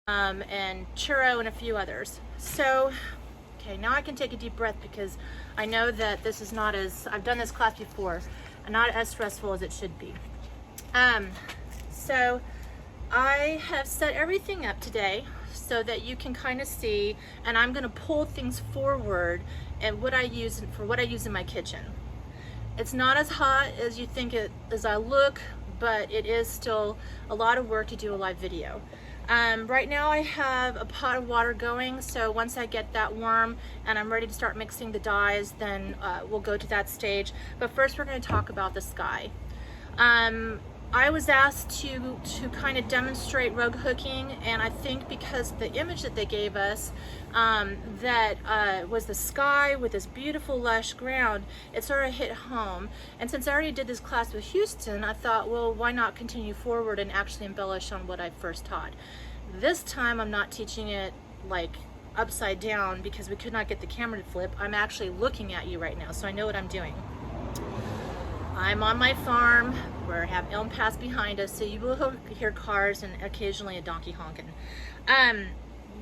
and churro and a few others. So, okay, now I can take a deep breath because I know that this is not as, I've done this class before, and not as stressful as it should be. So I have set everything up today so that you can kind of see, and I'm gonna pull things forward and what I use in my kitchen. It's not as hot as you think it as I look, but it is still a lot of work to do a live video. Right now I have a pot of water going, so once I get that warm and I'm ready to start mixing the dyes, then we'll go to that stage. But first we're going to talk about the sky. I was asked to kind of demonstrate rogue hooking, and I think because the image that they gave us that was the sky with this beautiful lush ground, it sort of hit home. And since I already did this class with Houston, I thought, well, why not continue forward and actually embellish on what I first taught. This time I'm not teaching it like upside down because we could not get the camera to flip. I'm actually looking at you right now, so I know what I'm doing. I'm on my farm where I have elm paths behind us, so you will hear cars and occasionally a donkey honking.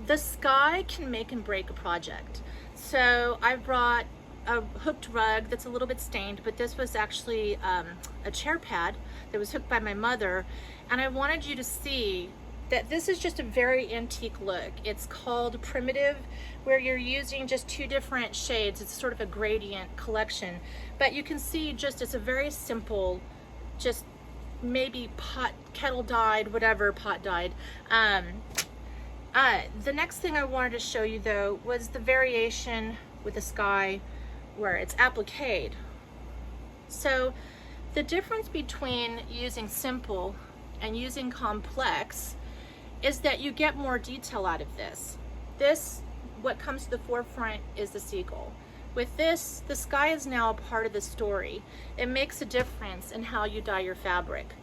The sky can make and break a project. So I brought a hooked rug that's a little bit stained, but this was actually a chair pad that was hooked by my mother, and I wanted you to see that this is just a very antique look. It's called primitive, where you're using just two different shades. It's sort of a gradient collection, but you can see just it's a very simple, just maybe kettle dyed, whatever, pot dyed. The next thing I wanted to show you though was the variation with the sky where it's appliqué. So the difference between using simple and using complex is that you get more detail out of this. What comes to the forefront is the seagull. With this, the sky is now a part of the story. It makes a difference in how you dye your fabric.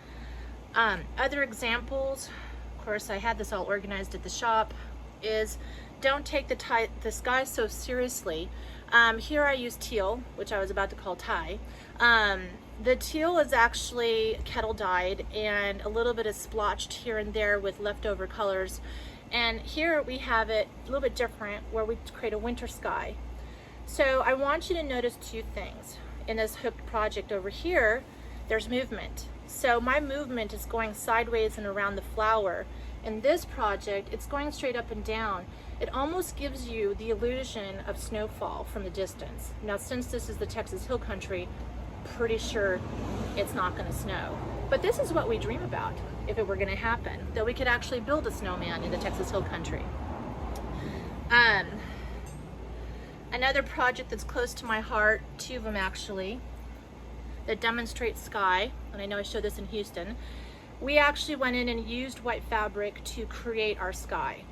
Other examples, of course I had this all organized at the shop, is don't take the sky so seriously. Here I use teal, which I was about to call tie. The teal is actually kettle dyed and a little bit of splotched here and there with leftover colors. And here we have it a little bit different where we create a winter sky. So I want you to notice two things. In this hooked project over here, there's movement. So my movement is going sideways and around the flower. In this project, it's going straight up and down. It almost gives you the illusion of snowfall from the distance. Now, since this is the Texas Hill Country, pretty sure it's not going to snow. But this is what we dream about if it were going to happen, that we could actually build a snowman in the Texas Hill Country. Another project that's close to my heart, two of them actually, that demonstrate sky, and I know I showed this in Houston, we actually went in and used white fabric to create our sky.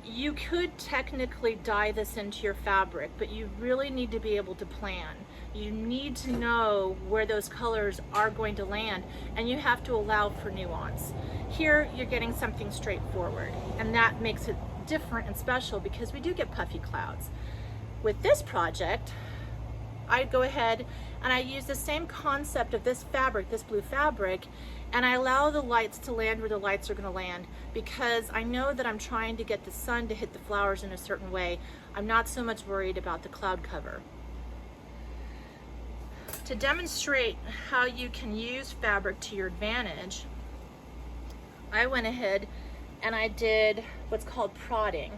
You could technically dye this into your fabric, but you really need to be able to plan. You need to know where those colors are going to land, and you have to allow for nuance. Here, you're getting something straightforward, and that makes it different and special because we do get puffy clouds. With this project, I go ahead and I use the same concept of this fabric, this blue fabric, and I allow the lights to land where the lights are going to land because I know that I'm trying to get the sun to hit the flowers in a certain way. I'm not so much worried about the cloud cover. To demonstrate how you can use fabric to your advantage, I went ahead and I did what's called prodding.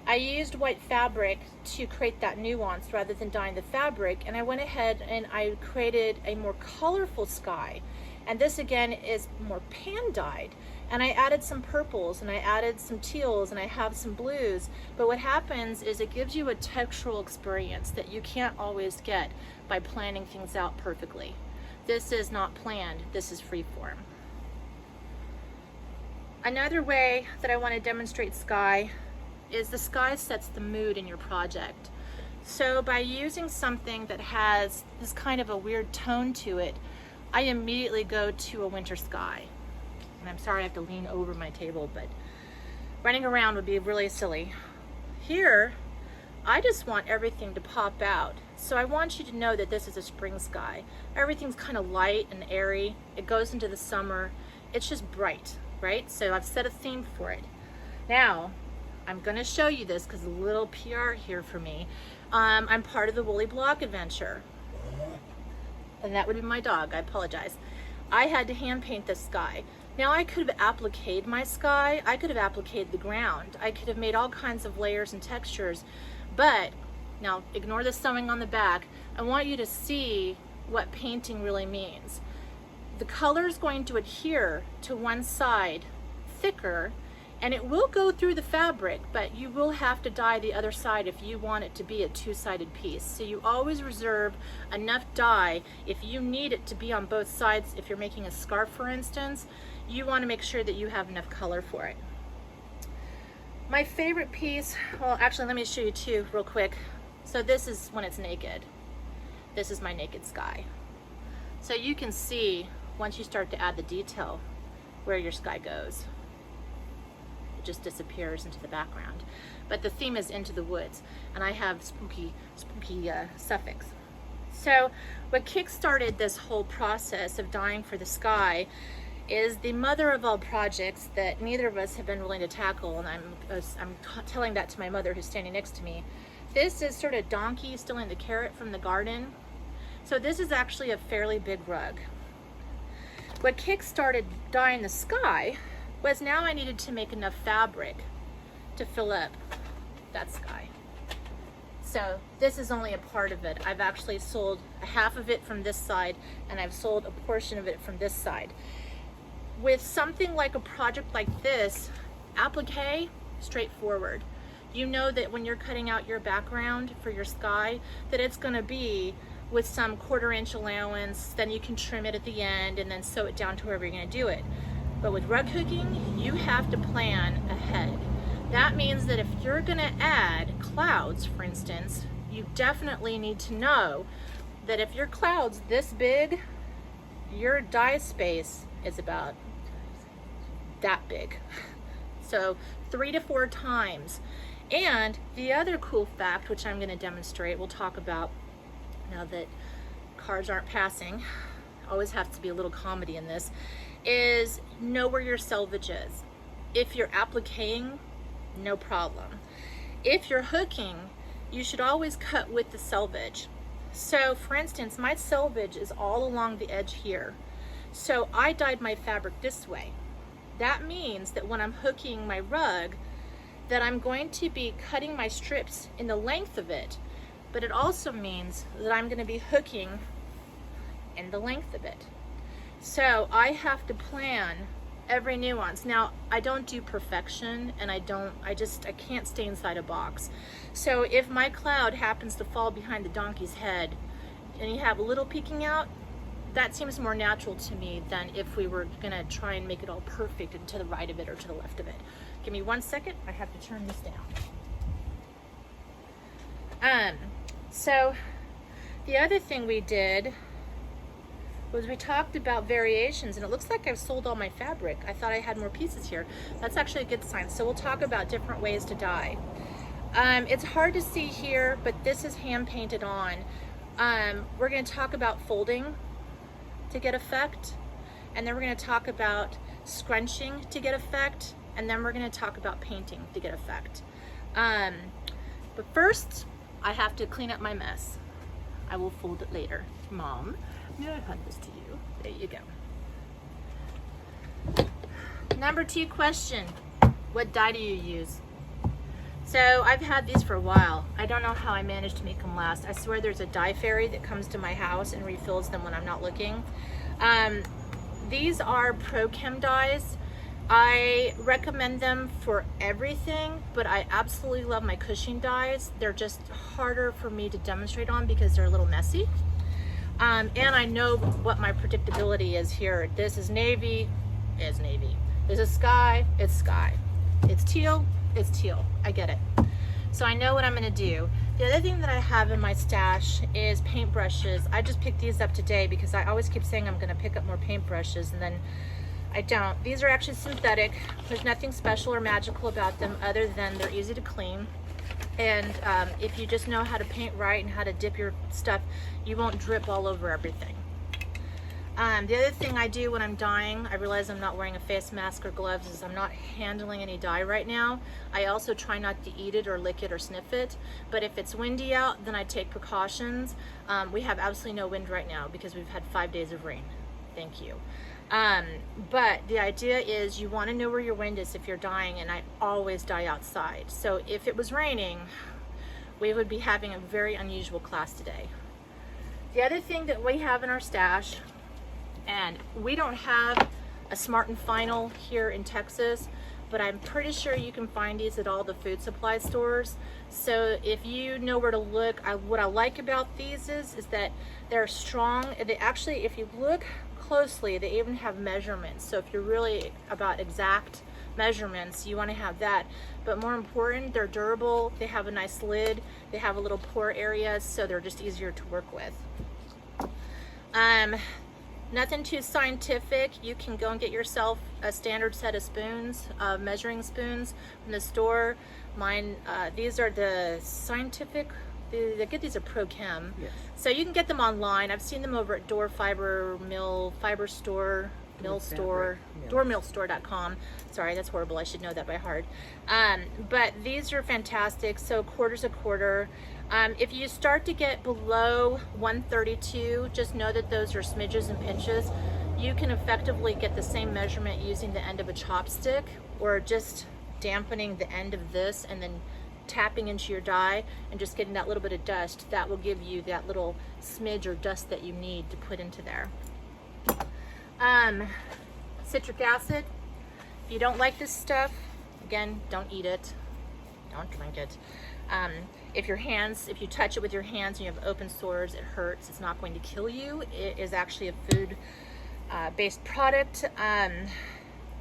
I used white fabric to create that nuance rather than dyeing the fabric, and I went ahead and I created a more colorful sky. And this again is more pan dyed, and I added some purples and I added some teals and I have some blues. But what happens is it gives you a textural experience that you can't always get by planning things out perfectly. This is not planned, this is freeform. Another way that I want to demonstrate sky is the sky sets the mood in your project. So by using something that has this kind of a weird tone to it, I immediately go to a winter sky. And I'm sorry I have to lean over my table, but running around would be really silly. Here, I just want everything to pop out. So I want you to know that this is a spring sky. Everything's kind of light and airy. It goes into the summer. It's just bright, right? So I've set a theme for it. Now, I'm gonna show you this because a little PR here for me. I'm part of the Woolly Block adventure. And that would be my dog, I apologize. I had to hand paint this sky. Now I could have appliqued my sky, I could have appliqued the ground, I could have made all kinds of layers and textures, but now ignore the sewing on the back. I want you to see what painting really means. The color is going to adhere to one side thicker, and it will go through the fabric, but you will have to dye the other side if you want it to be a two-sided piece. So you always reserve enough dye if you need it to be on both sides. If you're making a scarf, for instance, you want to make sure that you have enough color for it. My favorite piece, well, actually, let me show you two real quick. So this is when it's naked. This is my naked sky. So you can see, once you start to add the detail, where your sky goes. Just disappears into the background, but the theme is into the woods, and I have spooky suffix. So what kick-started this whole process of dyeing for the sky is the mother of all projects that neither of us have been willing to tackle, and I'm telling that to my mother who's standing next to me. This is sort of donkey stealing the carrot from the garden. So this is actually a fairly big rug. What kick-started dyeing the sky was now I needed to make enough fabric to fill up that sky. So this is only a part of it. I've actually sold half of it from this side, and I've sold a portion of it from this side. With something like a project like this, applique, straightforward. You know that when you're cutting out your background for your sky, that it's gonna be with some 1/4 inch allowance, then you can trim it at the end and then sew it down to wherever you're gonna do it. But with rug hooking, you have to plan ahead. That means that if you're gonna add clouds, for instance, you definitely need to know that if your cloud's this big, your dye space is about that big. So 3 to 4 times. And the other cool fact, which I'm gonna demonstrate, we'll talk about now that cars aren't passing, always have to be a little comedy in this, is know where your selvage is. If you're appliquing, no problem. If you're hooking, you should always cut with the selvage. So for instance, my selvage is all along the edge here. So I dyed my fabric this way. That means that when I'm hooking my rug, that I'm going to be cutting my strips in the length of it, but it also means that I'm going to be hooking in the length of it. So I have to plan every nuance. Now, I don't do perfection, and I can't stay inside a box. So if my cloud happens to fall behind the donkey's head and you have a little peeking out, that seems more natural to me than if we were gonna try and make it all perfect and to the right of it or to the left of it. Give me 1 second, I have to turn this down. So the other thing we did was we talked about variations, and it looks like I've sold all my fabric. I thought I had more pieces here. That's actually a good sign. So we'll talk about different ways to dye. It's hard to see here, but this is hand painted on. We're gonna talk about folding to get effect, and then we're gonna talk about scrunching to get effect, and then we're gonna talk about painting to get effect. But first, I have to clean up my mess. I will fold it later. Mom, may I hand this to you? There you go. Number 2 question, what dye do you use? So I've had these for a while. I don't know how I managed to make them last. I swear there's a dye fairy that comes to my house and refills them when I'm not looking. These are Pro Chem dyes. I recommend them for everything, but I absolutely love my Cushing dyes. They're just harder for me to demonstrate on because they're a little messy. And I know what my predictability is here. This is navy, it's navy. This is sky, it's sky. It's teal, it's teal. I get it. So I know what I'm gonna do. The other thing that I have in my stash is paintbrushes. I just picked these up today because I always keep saying I'm gonna pick up more paintbrushes and then I don't. These are actually synthetic. There's nothing special or magical about them other than they're easy to clean. And if you just know how to paint right and how to dip your stuff, you won't drip all over everything. The other thing I do when I'm dyeing, I realize I'm not wearing a face mask or gloves, is I'm not handling any dye right now. I also try not to eat it or lick it or sniff it. But if it's windy out, then I take precautions. We have absolutely no wind right now because we've had 5 days of rain. Thank you. But the idea is you want to know where your wind is if you're dyeing, and I always dye outside. So if it was raining, we would be having a very unusual class today. The other thing that we have in our stash, and we don't have a Smart and Final here in Texas, but I'm pretty sure you can find these at all the food supply stores. So if you know where to look, what I like about these is that they're strong. They actually, if you look closely, they even have measurements. So if you're really about exact measurements, you want to have that. But more important, they're durable. They have a nice lid. They have a little pore area, so they're just easier to work with. Nothing too scientific. You can go and get yourself a standard set of spoons, measuring spoons from the store. Mine, these are the scientific, they get these at Pro Chem. Yes. So you can get them online. I've seen them over at Door Fiber Mill, Fiber Store, Mill Store, doormillstore.com. Sorry, that's horrible. I should know that by heart. But these are fantastic. So quarter's a quarter. If you start to get below 132, just know that those are smidges and pinches. You can effectively get the same measurement using the end of a chopstick, or just dampening the end of this and then tapping into your dye and just getting that little bit of dust. That will give you that little smidge or dust that you need to put into there. Citric acid. If you don't like this stuff, again, don't eat it. Don't drink it. If you touch it with your hands and you have open sores, it hurts. It's not going to kill you. It is actually a food based product,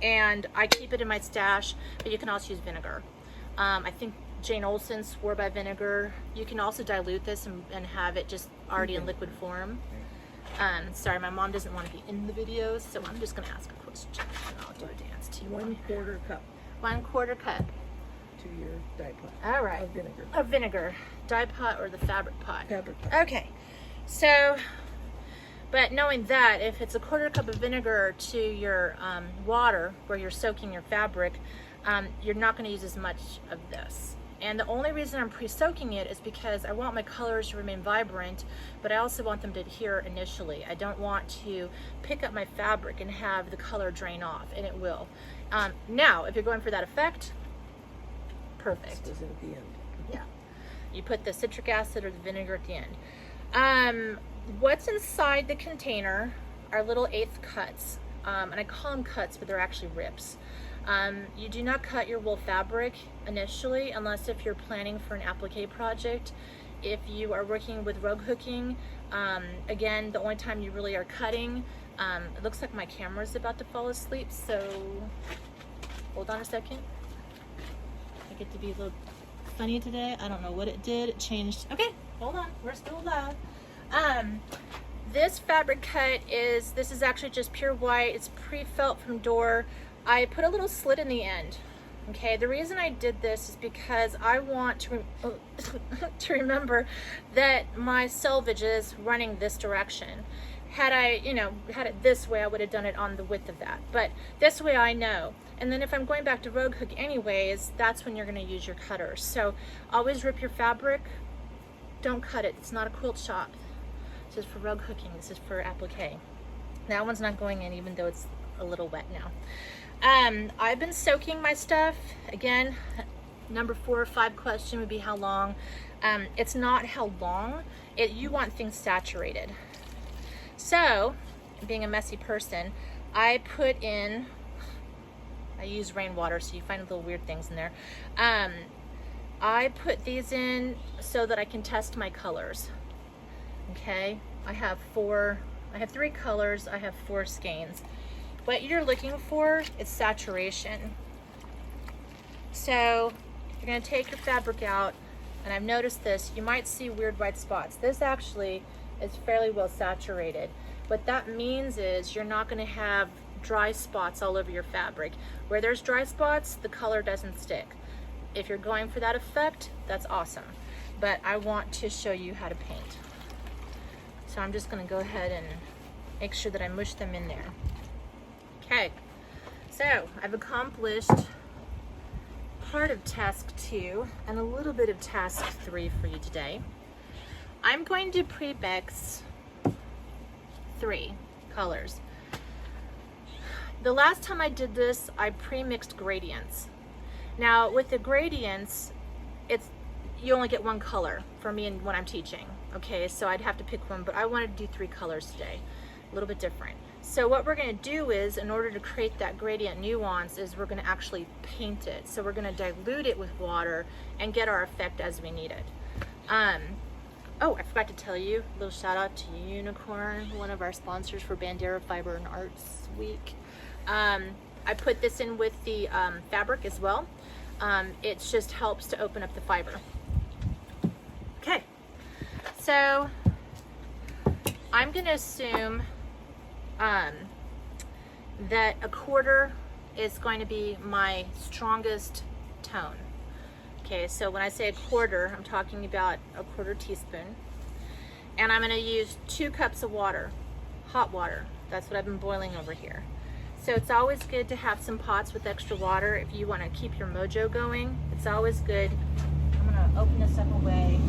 and I keep it in my stash, but you can also use vinegar. I think Jane Olsen swore by vinegar. You can also dilute this and have it just already in liquid form. Sorry, my mom doesn't want to be in the videos, so I'm just going to ask a question and I'll do a dance to you. 1/4 cup. 1/4 cup. To your dye pot. All right. Of vinegar. Of vinegar. Dye pot or the fabric pot? Fabric pot. Okay. So, but knowing that, if it's a 1/4 cup of vinegar to your water where you're soaking your fabric, you're not going to use as much of this. And the only reason I'm pre-soaking it is because I want my colors to remain vibrant, but I also want them to adhere initially. I don't want to pick up my fabric and have the color drain off, and it will. Now, if you're going for that effect, perfect. This goes in at the end. Yeah. You put the citric acid or the vinegar at the end. What's inside the container are little 1/8 cuts. And I call them cuts, but they're actually rips. You do not cut your wool fabric initially unless if you're planning for an applique project. If you are working with rogue hooking, again, the only time you really are cutting, it looks like my camera's about to fall asleep, so hold on a second. I get to be a little funny today. I don't know what it did. It changed. Okay, hold on. We're still live. This fabric cut this is actually just pure white. It's pre-felt from Door. I put a little slit in the end. Okay, the reason I did this is because I want to remember that my selvage is running this direction. Had I, had it this way, I would have done it on the width of that. But this way I know. And then if I'm going back to rogue hook anyways, that's when you're going to use your cutters. So always rip your fabric. Don't cut it. It's not a quilt shop. This is for rogue hooking. This is for applique. That one's not going in even though it's a little wet now. I've been soaking my stuff. Again, number 4 or 5 question would be how long. It's not how long. You want things saturated. So, being a messy person, I use rainwater, so you find little weird things in there. I put these in so that I can test my colors. Okay, I have 3 colors, I have 4 skeins. What you're looking for is saturation. So you're going to take your fabric out, and I've noticed this, you might see weird white spots. This actually is fairly well saturated. What that means is you're not going to have dry spots all over your fabric. Where there's dry spots, the color doesn't stick. If you're going for that effect, that's awesome. But I want to show you how to paint. So I'm just going to go ahead and make sure that I mush them in there. Okay, so I've accomplished part of task 2 and a little bit of task 3 for you today. I'm going to pre-mix 3 colors. The last time I did this, I pre-mixed gradients. Now with the gradients, you only get 1 color for me and when I'm teaching. Okay, so I'd have to pick one, but I wanted to do 3 colors today, a little bit different. So what we're going to do is, in order to create that gradient nuance, is we're going to actually paint it. So we're going to dilute it with water and get our effect as we need it. Oh, I forgot to tell you, a little shout out to Unicorn, one of our sponsors for Bandera Fiber and Arts Week. I put this in with the fabric as well. It just helps to open up the fiber. Okay, so I'm going to assume that a quarter is going to be my strongest tone. Okay, so when I say a quarter, I'm talking about a 1/4 teaspoon. And I'm going to use 2 cups of water, hot water. That's what I've been boiling over here. So it's always good to have some pots with extra water if you want to keep your mojo going. It's always good. I'm going to open this up away.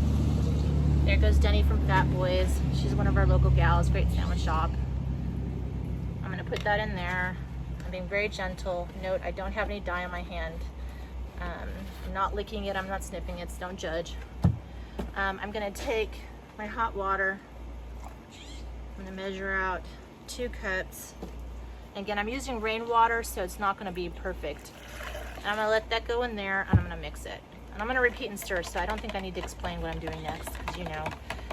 There goes Denny from Fat Boys. She's one of our local gals, great sandwich shop. I'm going to put that in there. I'm being very gentle. Note, I don't have any dye on my hand. I'm not licking it, I'm not snipping it, so don't judge. I'm going to take my hot water. I'm going to measure out 2 cups. Again, I'm using rainwater, so it's not going to be perfect. And I'm going to let that go in there, and I'm going to mix it. And I'm going to repeat and stir, so I don't think I need to explain what I'm doing next, because you know.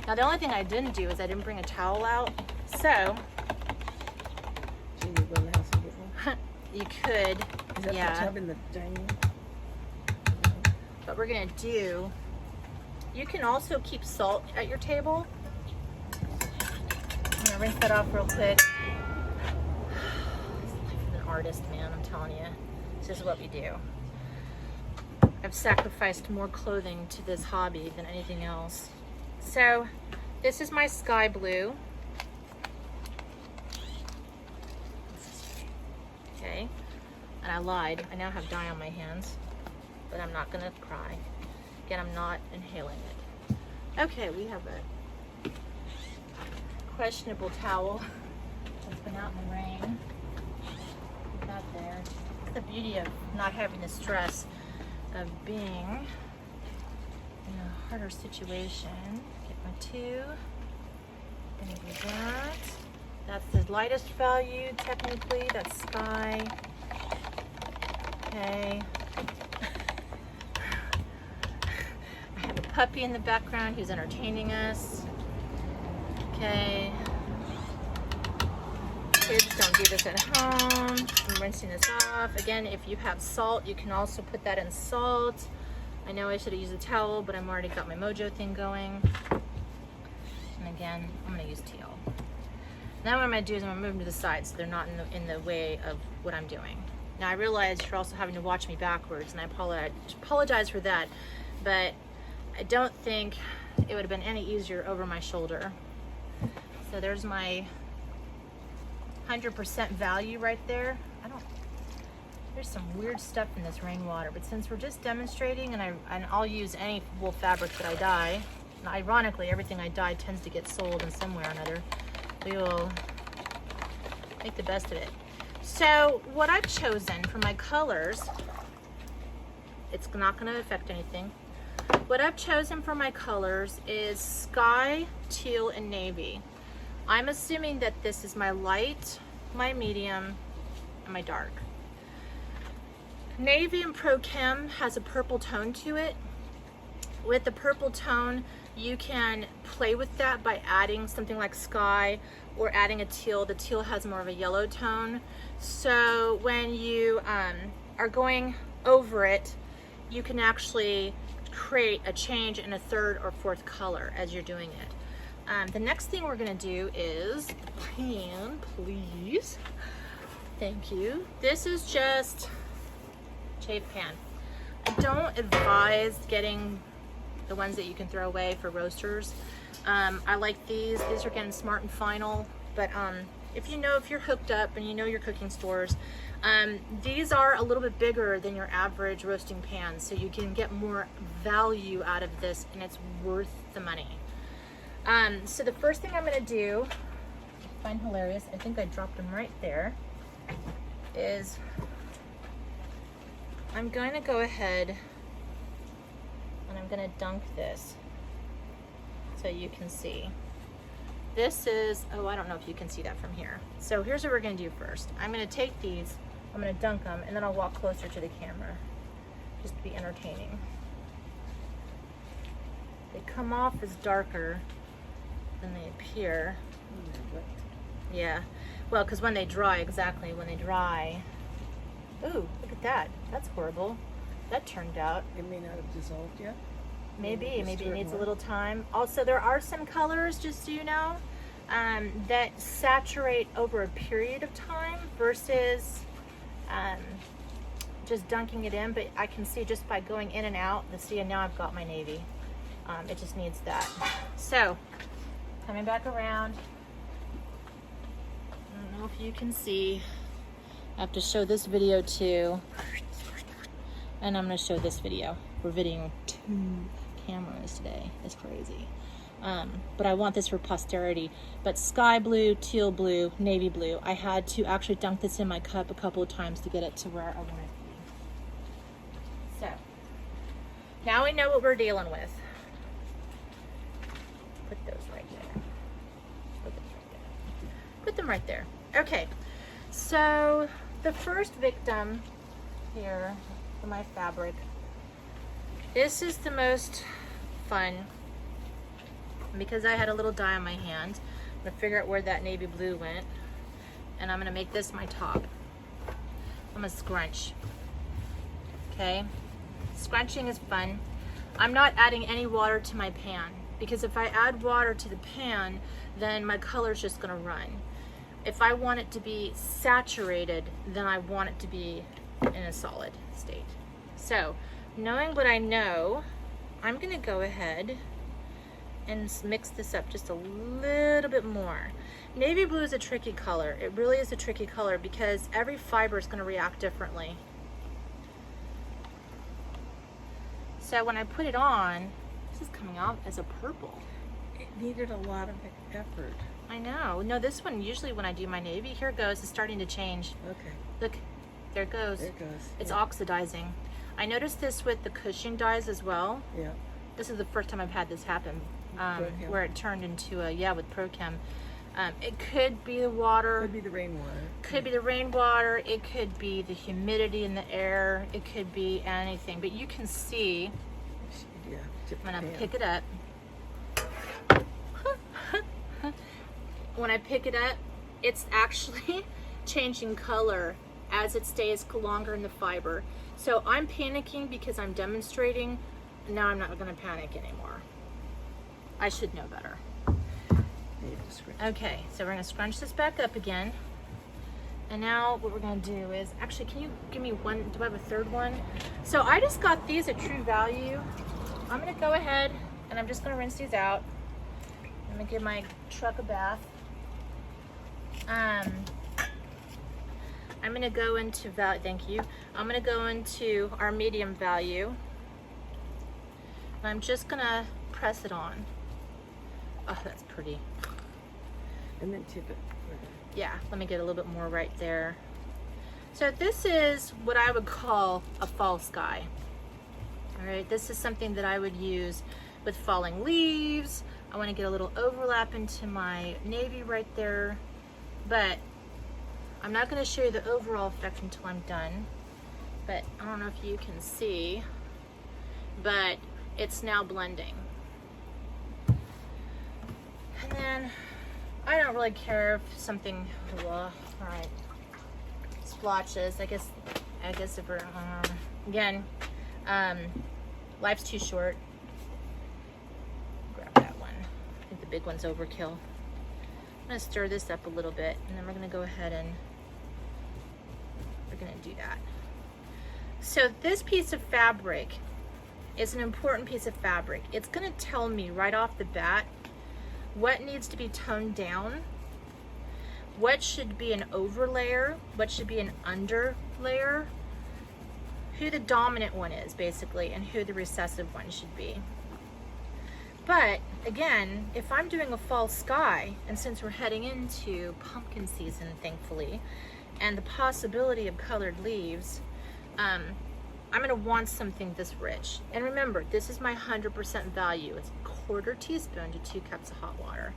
Now, the only thing I didn't do is I didn't bring a towel out, so So you go in the house and get one? you could, Is that yeah. the tub in the dining room? What we're going to do, you can also keep salt at your table. I'm going to rinse that off real quick. It's the life of an artist, man, I'm telling you. This is what we do. I've sacrificed more clothing to this hobby than anything else. So this is my sky blue. Okay, and I lied. I now have dye on my hands, but I'm not gonna cry. Again, I'm not inhaling it. Okay, we have a questionable towel that's been out in the rain. Put that there. It's the beauty of not having the stress of being in a harder situation. Get my 2. Gonna do that. That's the lightest value, technically. That's sky. Okay. I have a puppy in the background who's entertaining us. Okay. Kids, don't do this at home. I'm rinsing this off. Again, if you have salt, you can also put that in salt. I know I should have used a towel, but I've already got my mojo thing going. And again, I'm gonna use teal. Now what I'm going to do is I'm going to move them to the side so they're not in the way of what I'm doing. Now I realize you're also having to watch me backwards, and I apologize for that, but I don't think it would have been any easier over my shoulder. So there's my 100% value right there. There's some weird stuff in this rainwater, but since we're just demonstrating, and I'll use any wool fabric that I dye, and ironically everything I dye tends to get sold in some way or another, we will make the best of it. So what I've chosen for my colors, it's not going to affect anything. What I've chosen for my colors is sky, teal, and navy. I'm assuming that this is my light, my medium, and my dark. Navy and Pro Chem has a purple tone to it. With the purple tone, you can play with that by adding something like sky or adding a teal. The teal has more of a yellow tone. So when you are going over it, you can actually create a change in a 3rd or 4th color as you're doing it. The next thing we're gonna do is pan, please. Thank you. This is just chafe pan. I don't advise getting the ones that you can throw away for roasters. I like these. These are getting Smart and Final, but if you're hooked up and you know your cooking stores, these are a little bit bigger than your average roasting pan, so you can get more value out of this, and it's worth the money. So the first thing I'm gonna do, I find hilarious, I think I dropped them right there, is I'm going to go ahead and I'm gonna dunk this so you can see. This is, oh, I don't know if you can see that from here. So here's what we're gonna do first. I'm gonna take these, I'm gonna dunk them, and then I'll walk closer to the camera, just to be entertaining. They come off as darker than they appear. Yeah, well, because when they dry, exactly, when they dry. Ooh, look at that, that's horrible. That turned out. It may not have dissolved yet. Maybe it needs a little time. Also, there are some colors, just so you know, that saturate over a period of time versus just dunking it in. But I can see just by going in and out, and now I've got my navy. It just needs that. So, coming back around, I don't know if you can see. I have to show this video too. And I'm gonna show this video. We're videoing 2 cameras today. It's crazy. But I want this for posterity. But sky blue, teal blue, navy blue. I had to actually dunk this in my cup a couple of times to get it to where I want it to be. So, now we know what we're dealing with. Put those right there. Put them right there. Put them right there. Okay, so the first victim here for my fabric. This is the most fun because I had a little dye on my hand. I'm gonna figure out where that navy blue went, and I'm gonna make this my top. I'm gonna scrunch. Okay, scrunching is fun. I'm not adding any water to my pan because if I add water to the pan, then my color's just gonna run. If I want it to be saturated, then I want it to be in a solid state. So, knowing what I know, I'm gonna go ahead and mix this up just a little bit more. Navy blue is a tricky color. It really is a tricky color because every fiber is gonna react differently. So when I put it on, this is coming out as a purple. It needed a lot of effort. I know. No, this one, usually when I do my navy, here it goes, it's starting to change. Okay. Look, there it goes. There it goes. It's yeah. Oxidizing. I noticed this with the cushion dyes as well. Yeah. This is the first time I've had this happen, Prochem. where it turned into a, yeah, with Prochem. It could be the water. Could be the rainwater. Could be the rainwater. It could be the humidity in the air. It could be anything. But you can see, Yeah. I'm gonna pick it up. When I pick it up, it's actually changing color as it stays longer in the fiber. So I'm panicking because I'm demonstrating. Now I'm not gonna panic anymore. I should know better. Okay, so we're gonna scrunch this back up again. And now what we're gonna do is, actually, can you give me one, do I have a third one? So I just got these at True Value. I'm gonna go ahead and I'm just gonna rinse these out. I'm gonna give my truck a bath. I'm gonna go into value, thank you. I'm gonna go into our medium value. And I'm just gonna press it on. Oh, that's pretty. And then tip it. Yeah, let me get a little bit more right there. So this is what I would call a fall sky. All right, this is something that I would use with falling leaves. I want to get a little overlap into my navy right there, but I'm not going to show you the overall effect until I'm done. But I don't know if you can see, but it's now blending. And then I don't really care if something, all right, splotches. I guess if we're, again, life's too short. Grab that one. I think the big one's overkill. I'm gonna stir this up a little bit, and then we're gonna go ahead and we're gonna do that. So this piece of fabric is an important piece of fabric. It's gonna tell me right off the bat what needs to be toned down, what should be an over layer, what should be an under layer, who the dominant one is basically, and who the recessive one should be. But again, if I'm doing a fall sky, and since we're heading into pumpkin season, thankfully, and the possibility of colored leaves, I'm gonna want something this rich. And remember, this is my 100% value. It's a 1/4 teaspoon to 2 cups of hot water.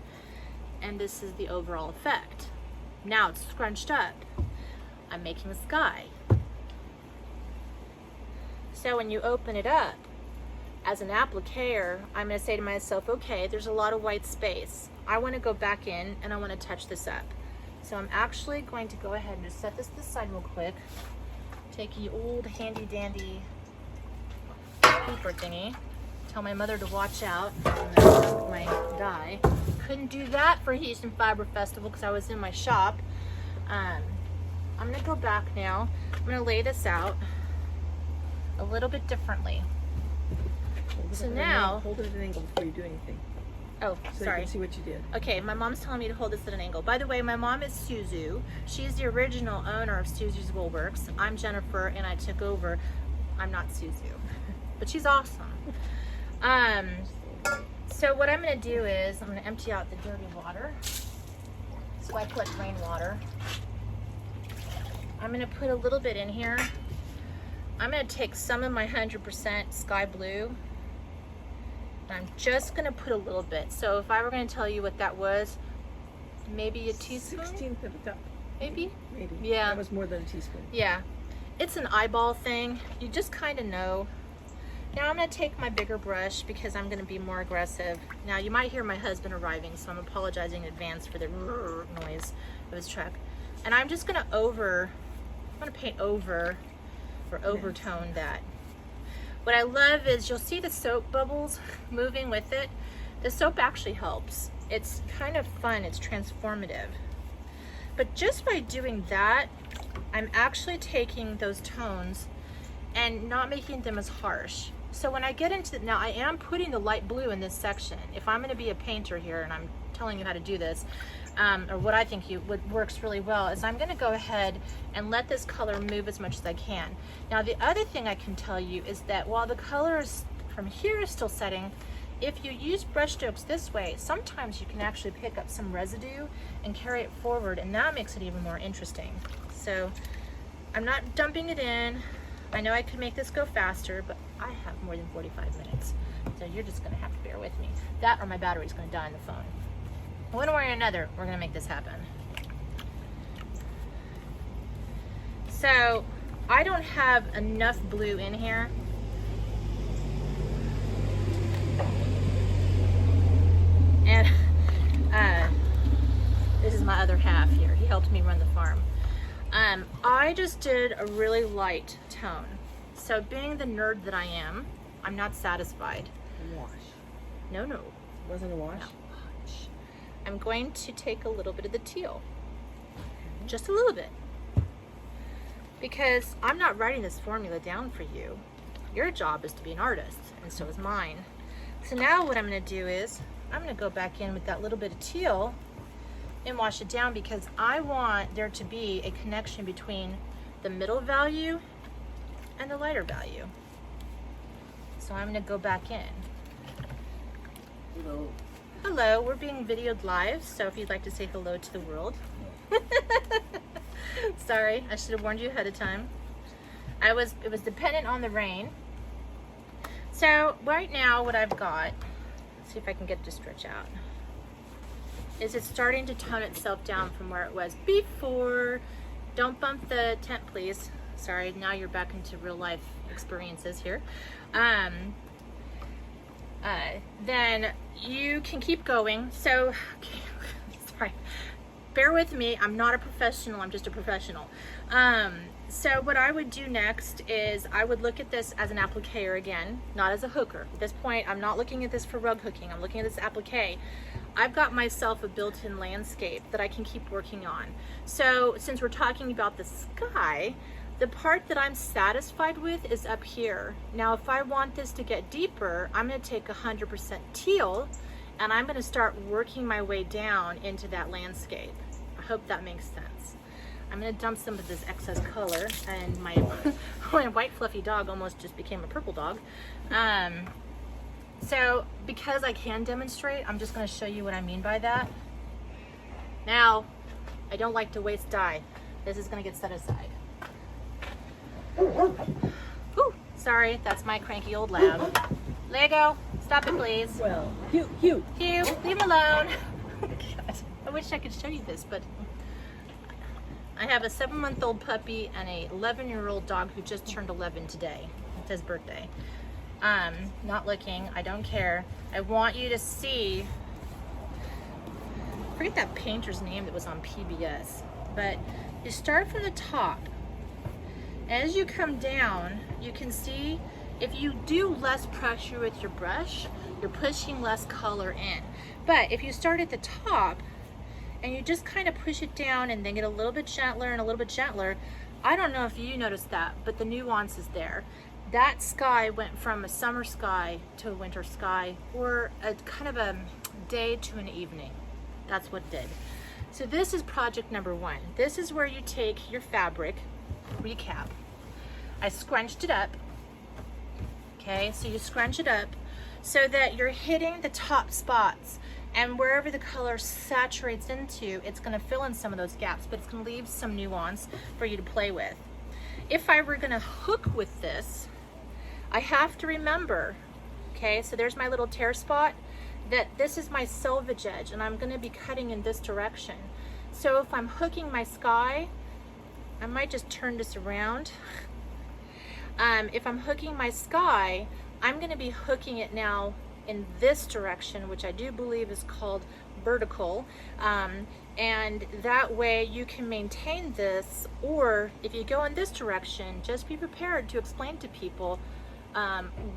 And this is the overall effect. Now it's scrunched up. I'm making a sky. So when you open it up, as an appliquer, I'm gonna say to myself, okay, there's a lot of white space. I wanna go back in and I wanna touch this up. So I'm actually going to go ahead and just set this to the side real quick. Take the old handy dandy paper thingy. Tell my mother to watch out for my dye. Couldn't do that for Houston Fiber Festival because I was in my shop. I'm gonna go back now. I'm gonna lay this out a little bit differently. So now, hold it at an angle before you do anything. Oh, So sorry. you can see what you did. Okay, my mom's telling me to hold this at an angle. By the way, my mom is Suzu. She's the original owner of Suzu's Woolworks. I'm Jennifer, and I took over. I'm not Suzu, but she's awesome. So what I'm gonna do is I'm gonna empty out the dirty water. So I put rainwater. I'm gonna put a little bit in here. I'm gonna take some of my 100% sky blue. I'm just gonna put a little bit. So if I were gonna tell you what that was, maybe a teaspoon? 1/16 of a cup. Maybe? Maybe. Yeah. That was more than a teaspoon. Yeah. It's an eyeball thing. You just kind of know. Now I'm gonna take my bigger brush because I'm gonna be more aggressive. Now you might hear my husband arriving, so I'm apologizing in advance for the noise of his truck. And I'm just gonna paint over or overtone that. What I love is you'll see the soap bubbles moving with it. The soap actually helps. It's kind of fun, it's transformative. But just by doing that, I'm actually taking those tones and not making them as harsh. So when I get into, now I am putting the light blue in this section. If I'm gonna be a painter here and I'm telling you how to do this, or what I think works really well, is I'm gonna go ahead and let this color move as much as I can. Now the other thing I can tell you is that while the color is from here is still setting, if you use brush strokes this way, sometimes you can actually pick up some residue and carry it forward, and that makes it even more interesting. So I'm not dumping it in. I know I could make this go faster, but I have more than 45 minutes. So you're just gonna have to bear with me. That or my battery's gonna die on the phone. One way or another, we're gonna make this happen. So I don't have enough blue in here. And this is my other half here. He helped me run the farm. I just did a really light tone. So being the nerd that I am, I'm not satisfied. Wash. No. Wasn't a wash? No. I'm going to take a little bit of the teal. Just a little bit. Because I'm not writing this formula down for you. Your job is to be an artist, and so is mine. So now what I'm gonna do is, I'm gonna go back in with that little bit of teal and wash it down, because I want there to be a connection between the middle value and the lighter value. So I'm gonna go back in. Hello. Hello, we're being videoed live, so if you'd like to say hello to the world. Sorry, I should have warned you ahead of time. It was dependent on the rain. So right now what I've got, let's see if I can get it to stretch out, is it's starting to tone itself down from where it was before. Don't bump the tent, please. Sorry, now you're back into real life experiences here. Then you can keep going. So, okay, sorry, bear with me. I'm not a professional, I'm just a professional. So what I would do next is I would look at this as an appliquer again, not as a hooker. At this point, I'm not looking at this for rug hooking. I'm looking at this applique. I've got myself a built-in landscape that I can keep working on. So since we're talking about the sky, the part that I'm satisfied with is up here. Now, if I want this to get deeper, I'm gonna take 100% teal and I'm gonna start working my way down into that landscape. hope that makes sense. I'm gonna dump some of this excess color, and my my white fluffy dog almost just became a purple dog. So because I can demonstrate, I'm just gonna show you what I mean by that. Now, I don't like to waste dye. This is gonna get set aside. Ooh, sorry, that's my cranky old lab. Lego, stop it please. Well, Hugh. Hugh, leave him alone. God, I wish I could show you this, but I have a 7-month-old puppy and a 11-year-old dog who just turned 11 today. It's his birthday. Not looking, I don't care. I want you to see, I forget that painter's name that was on PBS, but you start from the top. As you come down, you can see if you do less pressure with your brush, you're pushing less color in. But if you start at the top and you just kind of push it down and then get a little bit gentler and a little bit gentler, I don't know if you noticed that, but the nuance is there. That sky went from a summer sky to a winter sky, or a kind of a day to an evening. That's what it did. So this is project number 1. This is where you take your fabric, recap. I scrunched it up. Okay, so you scrunch it up so that you're hitting the top spots, and wherever the color saturates into, it's gonna fill in some of those gaps, but it's gonna leave some nuance for you to play with. If I were gonna hook with this, I have to remember, okay, so there's my little tear spot, that this is my selvage edge, and I'm gonna be cutting in this direction. So if I'm hooking my sky, I might just turn this around. If I'm hooking my sky, I'm gonna be hooking it now in this direction, which I do believe is called vertical. And that way you can maintain this, or if you go in this direction, just be prepared to explain to people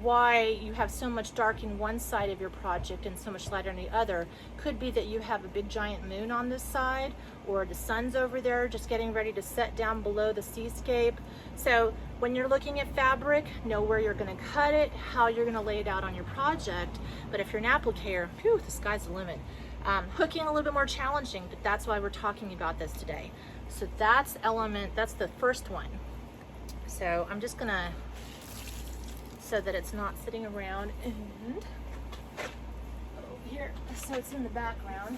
why you have so much dark in one side of your project and so much light on the other. Could be that you have a big giant moon on this side, or the sun's over there just getting ready to set down below the seascape. So when you're looking at fabric, know where you're going to cut it, how you're going to lay it out on your project. But if you're an appliquer, phew, the sky's the limit. Hooking a little bit more challenging, but that's why we're talking about this today. So that's the first one. So I'm just gonna, so that it's not sitting around, and here, so it's in the background.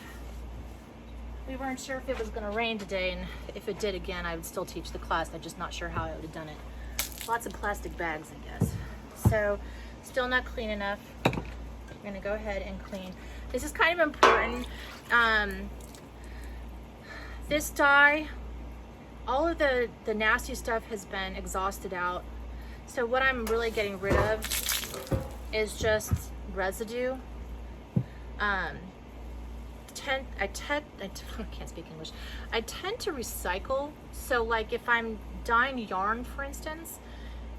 We weren't sure if it was gonna rain today, and if it did again, I would still teach the class. I'm just not sure how I would have done it. Lots of plastic bags, I guess. So, still not clean enough. I'm gonna go ahead and clean. This is kind of important. This dye, all of the nasty stuff has been exhausted out. So what I'm really getting rid of is just residue. I can't speak English. I tend to recycle. So like if I'm dyeing yarn, for instance,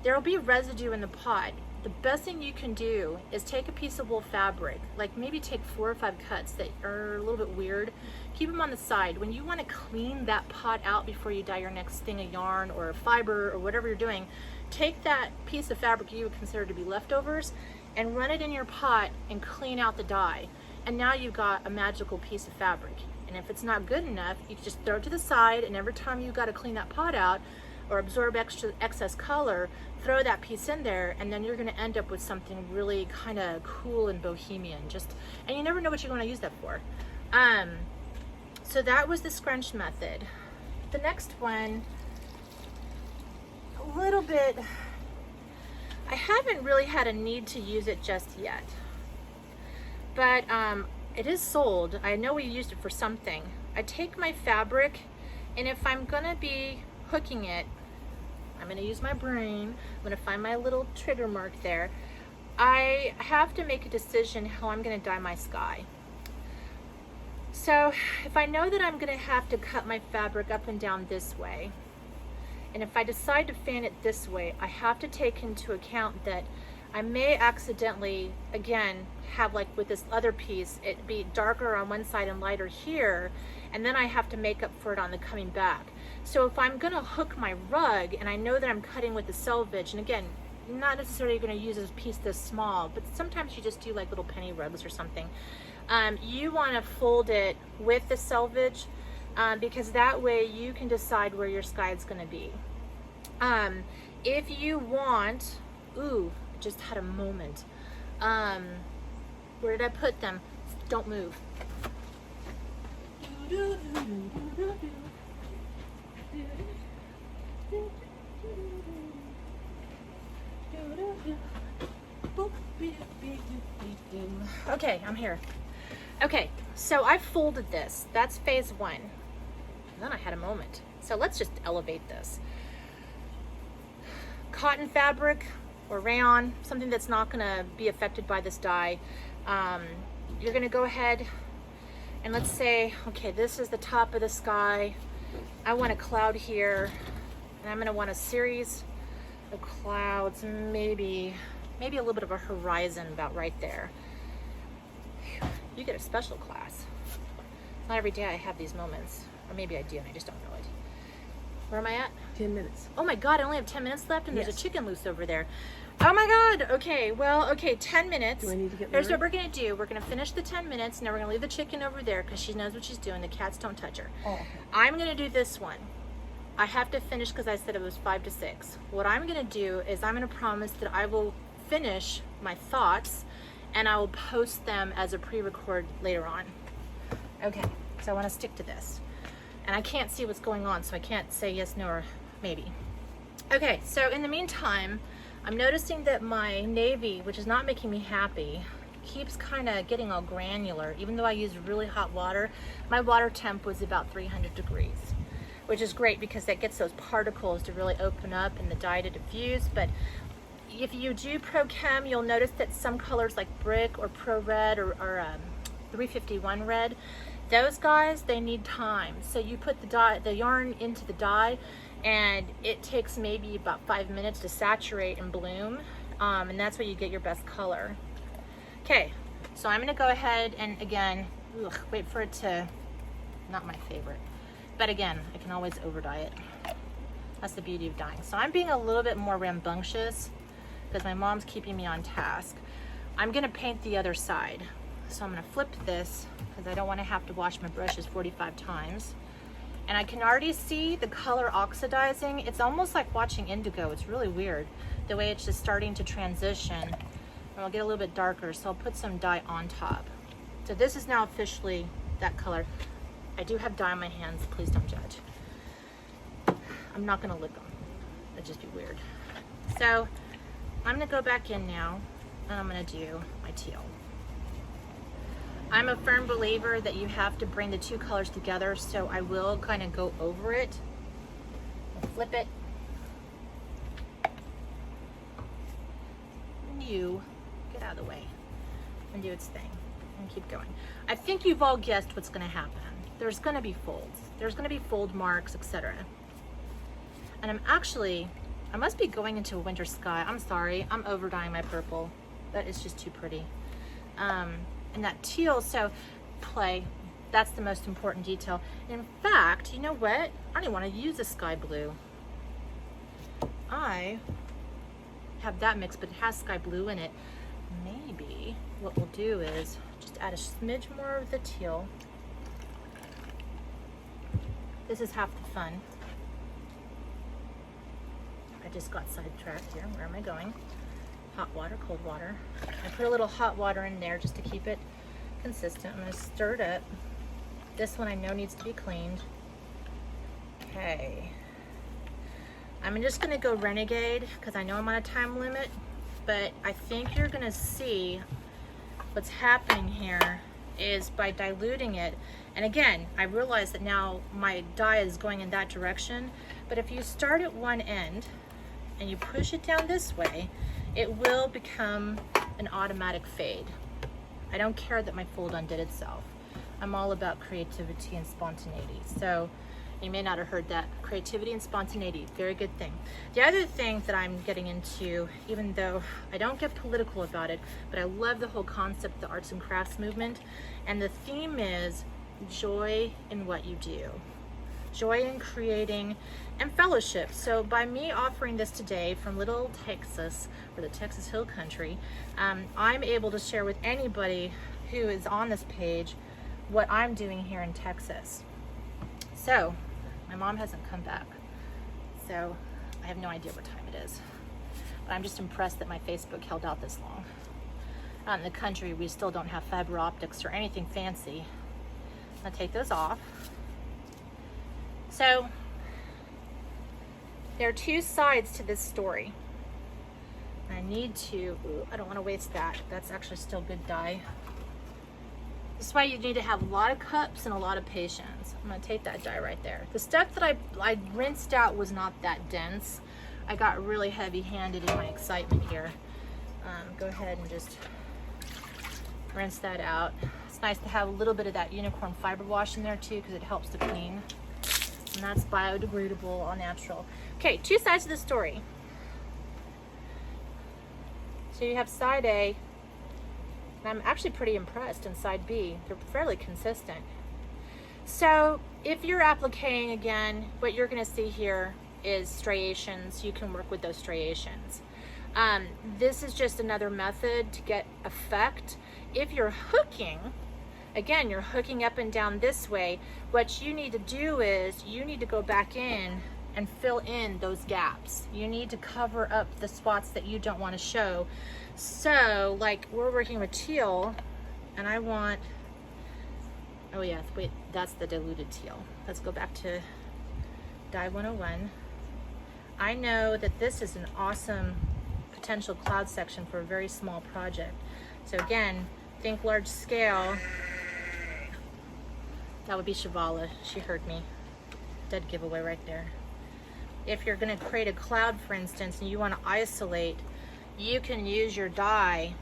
there will be residue in the pot. The best thing you can do is take a piece of wool fabric, like maybe take 4 or 5 cuts that are a little bit weird, keep them on the side. When you want to clean that pot out before you dye your next thing of yarn or fiber or whatever you're doing, take that piece of fabric you would consider to be leftovers and run it in your pot and clean out the dye. And now you've got a magical piece of fabric. And if it's not good enough, you can just throw it to the side, and every time you've got to clean that pot out or absorb excess color, throw that piece in there, and then you're going to end up with something really kind of cool and bohemian. And you never know what you're going to use that for. So that was the scrunch method. The next one, a little bit, I haven't really had a need to use it just yet, but it is sold. I know we used it for something. I take my fabric, and if I'm going to be hooking it, I'm going to use my brain. I'm going to find my little trigger mark there. I have to make a decision how I'm going to dye my sky. So if I know that I'm going to have to cut my fabric up and down this way, and if I decide to fan it this way, I have to take into account that I may accidentally, again, have, like with this other piece, it be darker on one side and lighter here, and then I have to make up for it on the coming back. So if I'm gonna hook my rug, and I know that I'm cutting with the selvage, and again, not necessarily gonna use a piece this small, but sometimes you just do like little penny rugs or something. You wanna fold it with the selvage because that way you can decide where your sky is going to be. If you want, ooh, I just had a moment. Where did I put them? Don't move. Okay, I'm here. Okay, so I folded this. That's phase 1. And then I had a moment. So let's just elevate this. Cotton fabric or rayon, something that's not gonna be affected by this dye. You're gonna go ahead and let's say, okay, this is the top of the sky. I want a cloud here, and I'm gonna want a series of clouds, maybe a little bit of a horizon about right there. You get a special class. Not every day I have these moments, or maybe I do and I just don't know it. Where am I at? 10 minutes. Oh my God, I only have 10 minutes left and there's Yes. a chicken loose over there. Oh my God, okay, well, okay, 10 minutes. Do I need to get Here's married? what we're gonna do. We're gonna finish the 10 minutes, now we're gonna leave the chicken over there because she knows what she's doing. The cats don't touch her. Oh, okay. I'm gonna do this one. I have to finish because I said it was 5 to 6. What I'm gonna do is I'm gonna promise that I will finish my thoughts and I will post them as a pre-record later on. Okay, so I wanna stick to this. And I can't see what's going on, so I can't say yes, no, or maybe. Okay, so in the meantime, I'm noticing that my navy, which is not making me happy, keeps kind of getting all granular. Even though I used really hot water, my water temp was about 300 degrees, which is great because that gets those particles to really open up and the dye to diffuse. But if you do Pro Chem, you'll notice that some colors like Brick or Pro Red or 351 Red, those guys, they need time. So you put the yarn into the dye, and it takes maybe about 5 minutes to saturate and bloom, and that's where you get your best color. Okay, so I'm gonna go ahead and again, wait for it to, not my favorite, but again, I can always over dye it. That's the beauty of dyeing. So I'm being a little bit more rambunctious because my mom's keeping me on task. I'm gonna paint the other side. So I'm gonna flip this because I don't wanna have to wash my brushes 45 times. And I can already see the color oxidizing. It's almost like watching indigo. It's really weird the way it's just starting to transition. And I'll get a little bit darker, so I'll put some dye on top. So this is now officially that color. I do have dye on my hands, please don't judge. I'm not gonna lick them, that'd just be weird. So I'm gonna go back in now and I'm gonna do my teal. I'm a firm believer that you have to bring the two colors together, so I will kind of go over it and flip it. And you get out of the way and do its thing and keep going. I think you've all guessed what's going to happen. There's going to be folds. There's going to be fold marks, etc. And I must be going into a winter sky. I'm sorry, I'm over dyeing my purple. That is just too pretty. And that teal, so play, that's the most important detail. In fact, you know what? I don't even want to use a sky blue. I have that mix, but it has sky blue in it. Maybe what we'll do is just add a smidge more of the teal. This is half the fun. I just got sidetracked here. Where am I going? Hot water, cold water. I put a little hot water in there just to keep it consistent. I'm gonna stir it up. This one I know needs to be cleaned. Okay. I'm just gonna go renegade because I know I'm on a time limit, but I think you're gonna see what's happening here is by diluting it. And again, I realize that now my dye is going in that direction, but if you start at one end and you push it down this way, it will become an automatic fade. I don't care that my fold undid itself. I'm all about creativity and spontaneity. So you may not have heard that. Creativity and spontaneity, very good thing. The other thing that I'm getting into, even though I don't get political about it, but I love the whole concept of the arts and crafts movement. And the theme is joy in what you do. Joy in creating and fellowship. So by me offering this today from Little Texas, or the Texas Hill Country, I'm able to share with anybody who is on this page what I'm doing here in Texas. So, my mom hasn't come back. So, I have no idea what time it is. But I'm just impressed that my Facebook held out this long. Out in the country, we still don't have fiber optics or anything fancy. I'm gonna take those off. So, there are two sides to this story. I need to, I don't want to waste that. That's actually still good dye. This is why you need to have a lot of cups and a lot of patience. I'm going to take that dye right there. The stuff that I rinsed out was not that dense. I got really heavy-handed in my excitement here. Go ahead and just rinse that out. It's nice to have a little bit of that unicorn fiber wash in there too, because it helps to clean. And that's biodegradable, all natural. Okay, two sides of the story. So you have side A, and I'm actually pretty impressed in side B. They're fairly consistent. So if you're appliquing again, what you're gonna see here is striations. You can work with those striations. This is just another method to get effect. If you're hooking, again, you're hooking up and down this way. What you need to do is you need to go back in and fill in those gaps. You need to cover up the spots that you don't want to show. So, like, we're working with teal, and I want, oh yeah, wait, that's the diluted teal. Let's go back to Dye 101. I know that this is an awesome potential cloud section for a very small project. So again, think large scale. That would be Shivala. She heard me. Dead giveaway right there. If you're going to create a cloud, for instance, and you want to isolate, you can use your dye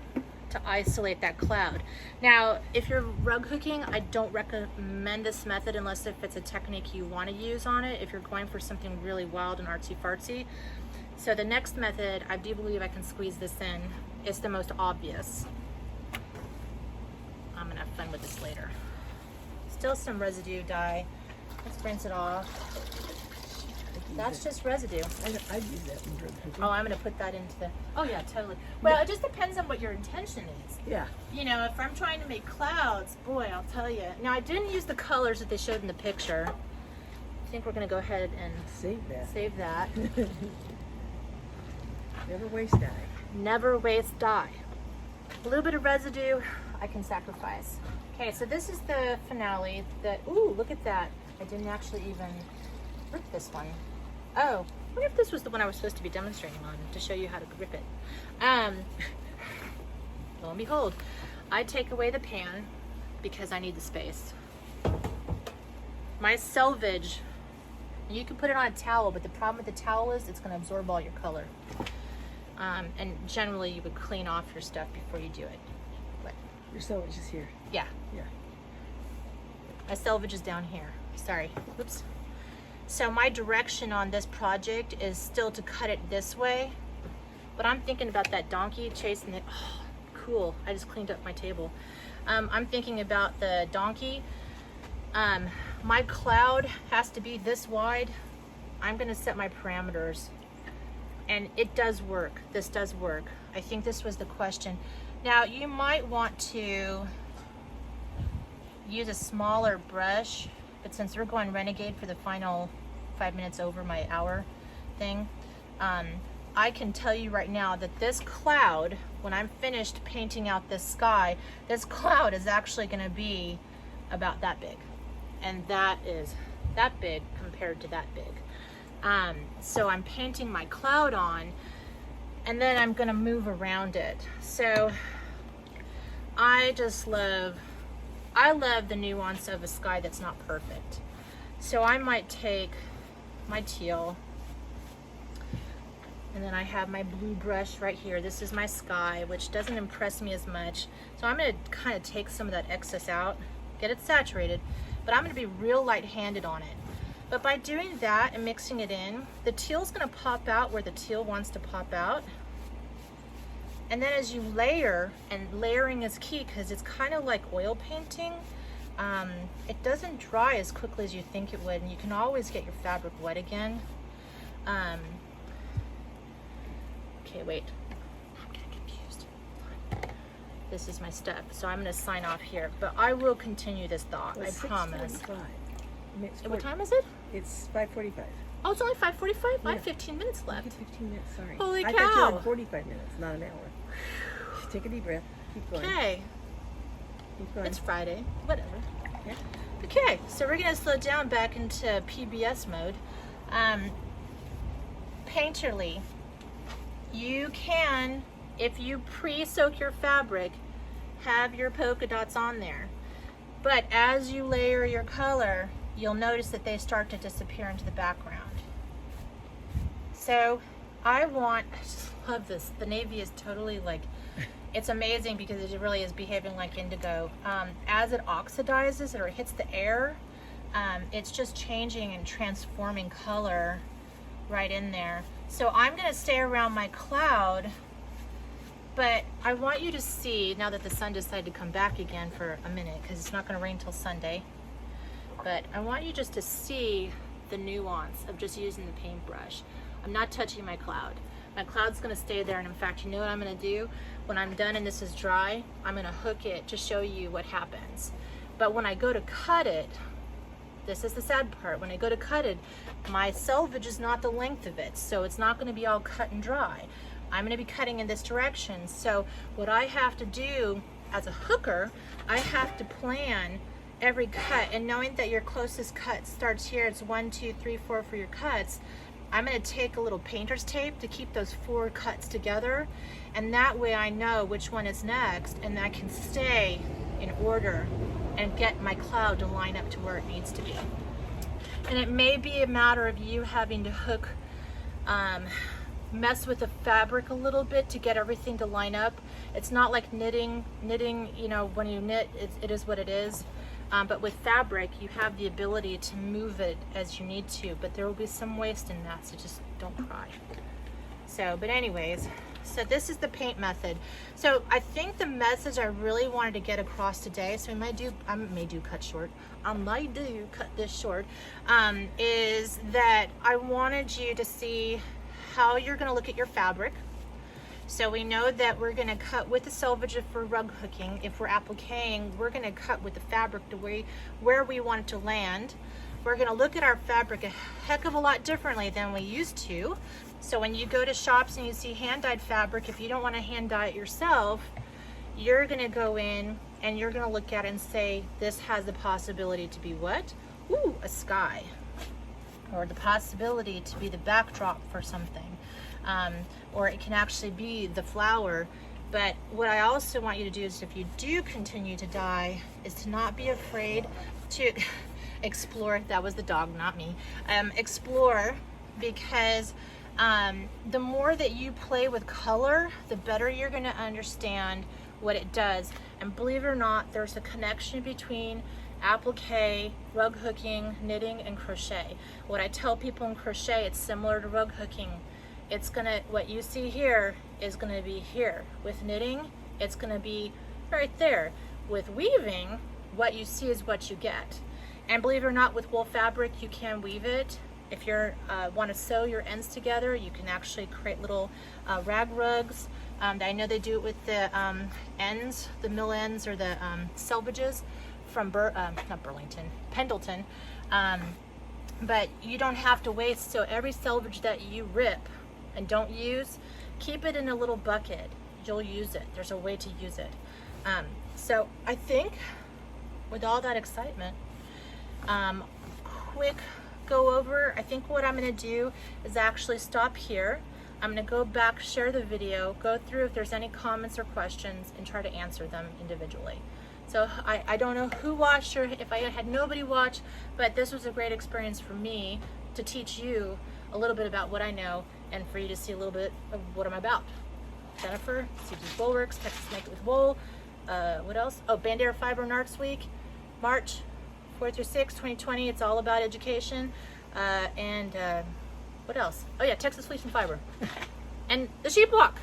to isolate that cloud. Now, if you're rug hooking, I don't recommend this method unless if it's a technique you want to use on it, if you're going for something really wild and artsy-fartsy. So the next method, I do believe I can squeeze this in. It's the most obvious. I'm going to have fun with this later. Still some residue dye. Let's rinse it off. That's just residue. I'd use that in drug cooking. Oh, I'm going to put that into the... Oh, yeah, totally. Well, it just depends on what your intention is. Yeah. You know, if I'm trying to make clouds, boy, I'll tell you. Now, I didn't use the colors that they showed in the picture. I think we're going to go ahead and Save that. Never waste dye. Never waste dye. A little bit of residue, I can sacrifice. Okay, so this is the finale. Ooh, look at that. I didn't actually even rip this one. Oh, I wonder if this was the one I was supposed to be demonstrating on to show you how to grip it. Lo and behold, I take away the pan because I need the space. My selvage, you can put it on a towel, but the problem with the towel is it's going to absorb all your color. And generally you would clean off your stuff before you do it. But Your selvage is here. yeah, Yeah. my selvage is down here. Sorry, oops. So my direction on this project is still to cut it this way, but I'm thinking about that donkey chasing it. Oh, cool, I just cleaned up my table. I'm thinking about the donkey. My cloud has to be this wide. I'm gonna set my parameters, and it does work. This does work. I think this was the question. Now you might want to use a smaller brush, but since we're going Renegade for the final 5 minutes over my hour thing, I can tell you right now that this cloud, when I'm finished painting out this sky, this cloud is actually going to be about that big. And that is that big compared to that big. So I'm painting my cloud on, and then I'm going to move around it. So I love the nuance of a sky that's not perfect. So I might take my teal, and then I have my blue brush right here. This is my sky, which doesn't impress me as much. So I'm going to kind of take some of that excess out, get it saturated, but I'm going to be real light-handed on it. But by doing that and mixing it in, the teal's going to pop out where the teal wants to pop out. And then as you layer, and layering is key because it's kind of like oil painting, it doesn't dry as quickly as you think it would, and you can always get your fabric wet again. Okay, wait, I'm getting confused. This is my stuff, so I'm going to sign off here, but I will continue this thought, I promise. What time is it? It's 5:45. Oh, it's only 5:45. I Yeah. have 15 minutes left. 15 minutes, sorry. Holy I thought you cow. had 45 minutes, not an hour. Just take a deep breath. Keep going. Okay. Keep going. It's Friday. Whatever. Okay. Okay, so we're gonna slow down back into PBS mode. Painterly, you can, if you pre-soak your fabric, have your polka dots on there. But as you layer your color, you'll notice that they start to disappear into the background. So I just love this. The navy is totally like, it's amazing because it really is behaving like indigo. As it oxidizes or hits the air, it's just changing and transforming color right in there. So I'm gonna stay around my cloud, but I want you to see, now that the sun decided to come back again for a minute, because it's not gonna rain till Sunday, but I want you just to see the nuance of just using the paintbrush. I'm not touching my cloud. My cloud's gonna stay there, and in fact, you know what I'm gonna do? When I'm done and this is dry, I'm gonna hook it to show you what happens. But when I go to cut it, this is the sad part, when I go to cut it, my selvage is not the length of it, so it's not gonna be all cut and dry. I'm gonna be cutting in this direction, so what I have to do as a hooker, I have to plan every cut, and knowing that your closest cut starts here, it's 1, 2, 3, 4 for your cuts, I'm gonna take a little painter's tape to keep those 4 cuts together, and that way I know which one is next, and I can stay in order and get my cloud to line up to where it needs to be. And it may be a matter of you having to hook, mess with the fabric a little bit to get everything to line up. It's not like knitting, you know, when you knit, it is what it is. But with fabric, you have the ability to move it as you need to, but there will be some waste in that, so just don't cry. So, but anyways, so this is the paint method. So I think the message I really wanted to get across today, so I may do cut this short, is that I wanted you to see how you're gonna look at your fabric. So we know that we're gonna cut with the selvage if we're rug hooking. If we're appliquing, we're gonna cut with the fabric the way where we want it to land. We're gonna look at our fabric a heck of a lot differently than we used to. So when you go to shops and you see hand-dyed fabric, if you don't wanna hand dye it yourself, you're gonna go in and you're gonna look at it and say, this has the possibility to be what? Ooh, a sky. Or the possibility to be the backdrop for something. Or it can actually be the flower. But what I also want you to do is, if you do continue to dye, is to not be afraid to explore. That was the dog, not me. Explore, because the more that you play with color, the better you're going to understand what it does. And believe it or not, there's a connection between applique, rug hooking, knitting, and crochet. What I tell people in crochet, it's similar to rug hooking. It's gonna, what you see here is gonna be here. With knitting, it's gonna be right there. With weaving, what you see is what you get. And believe it or not, with wool fabric, you can weave it. If you want to sew your ends together, you can actually create little rag rugs. I know they do it with the ends, the mill ends, or the selvages from Pendleton. But you don't have to waste, so every selvage that you rip and don't use, keep it in a little bucket. You'll use it. There's a way to use it. So I think with all that excitement, quick go over, I think what I'm going to do is actually stop here. I'm going to go back, share the video, go through if there's any comments or questions, and try to answer them individually. So I don't know who watched, or if I had nobody watch, but this was a great experience for me to teach you a little bit about what I know, and for you to see a little bit of what I'm about. Jennifer, CG's Woolworks, Texas Make It with Wool. What else? Oh, Bandera Fiber and Arts Week, March 4 through 6, 2020. It's all about education. And what else? Oh yeah, Texas Fleece and Fiber. And the Sheep Walk.